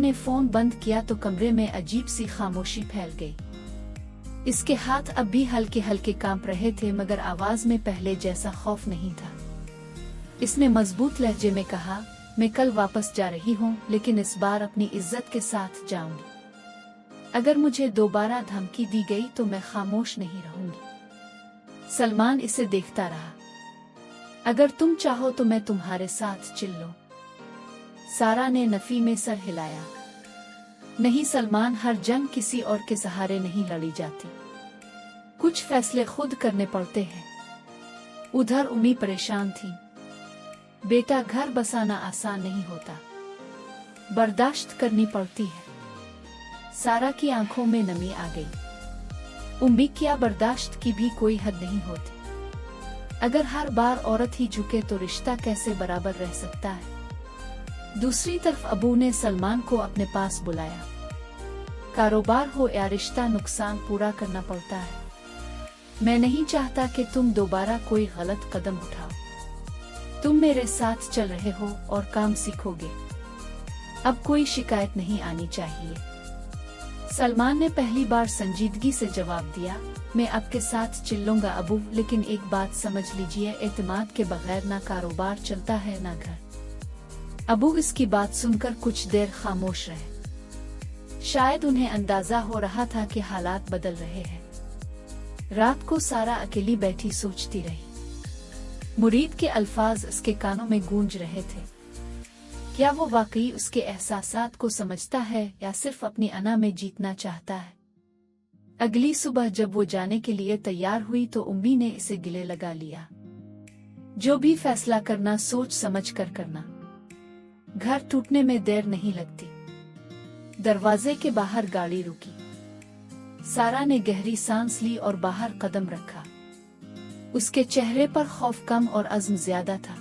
ने फोन बंद किया तो कमरे में अजीब सी खामोशी फैल गई। इसके हाथ अब भी हल्के हल्के कांप रहे थे, मगर आवाज में पहले जैसा खौफ नहीं था। इसने मजबूत लहजे में कहा, मैं कल वापस जा रही हूँ, लेकिन इस बार अपनी इज्जत के साथ जाऊंगी। अगर मुझे दोबारा धमकी दी गई तो मैं खामोश नहीं रहूंगी। सलमान इसे देखता रहा। अगर तुम चाहो तो मैं तुम्हारे साथ चिल लूं। सारा ने नफी में सर हिलाया। नहीं सलमान, हर जंग किसी और के सहारे नहीं लड़ी जाती। कुछ फैसले खुद करने पड़ते हैं। उधर उम्मी परेशान थी। बेटा, घर बसाना आसान नहीं होता, बर्दाश्त करनी पड़ती है। सारा की आंखों में नमी आ गई। उम्मी, क्या बर्दाश्त की भी कोई हद नहीं होती। अगर हर बार औरत ही झुके तो रिश्ता कैसे बराबर रह सकता है। दूसरी तरफ अबू ने सलमान को अपने पास बुलाया। कारोबार हो या रिश्ता, नुकसान पूरा करना पड़ता है। मैं नहीं चाहता कि तुम दोबारा कोई गलत कदम उठाओ। तुम मेरे साथ चल रहे हो और काम सीखोगे। अब कोई शिकायत नहीं आनी चाहिए। सलमान ने पहली बार संजीदगी से जवाब दिया, मैं आपके साथ चिल्लूंगा अबू, लेकिन एक बात समझ लीजिए, एतमाद के बगैर ना कारोबार चलता है ना घर। अबू इसकी बात सुनकर कुछ देर खामोश रहे। शायद उन्हें अंदाजा हो रहा था कि हालात बदल रहे हैं। रात को सारा अकेली बैठी सोचती रही। मुरीद के अल्फाज उसके कानों में गूंज रहे थे। क्या वो वाकई उसके एहसासात को समझता है या सिर्फ अपनी अना में जीतना चाहता है। अगली सुबह जब वो जाने के लिए तैयार हुई तो उम्मी ने इसे गिले लगा लिया। जो भी फैसला करना सोच समझ कर करना। घर टूटने में देर नहीं लगती। दरवाजे के बाहर गाड़ी रुकी। सारा ने गहरी सांस ली और बाहर कदम रखा। उसके चेहरे पर खौफ कम और अज़्म ज्यादा था।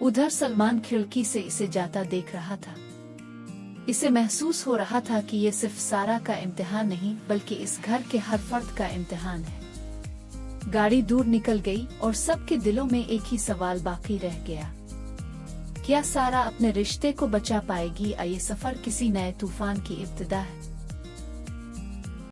उधर सलमान खिड़की से इसे जाता देख रहा था। इसे महसूस हो रहा था कि ये सिर्फ सारा का इम्तिहान नहीं, बल्कि इस घर के हर फर्द का इम्तिहान है। गाड़ी दूर निकल गई और सबके दिलों में एक ही सवाल बाकी रह गया, क्या सारा अपने रिश्ते को बचा पाएगी या ये सफर किसी नए तूफान की इब्तिदा है।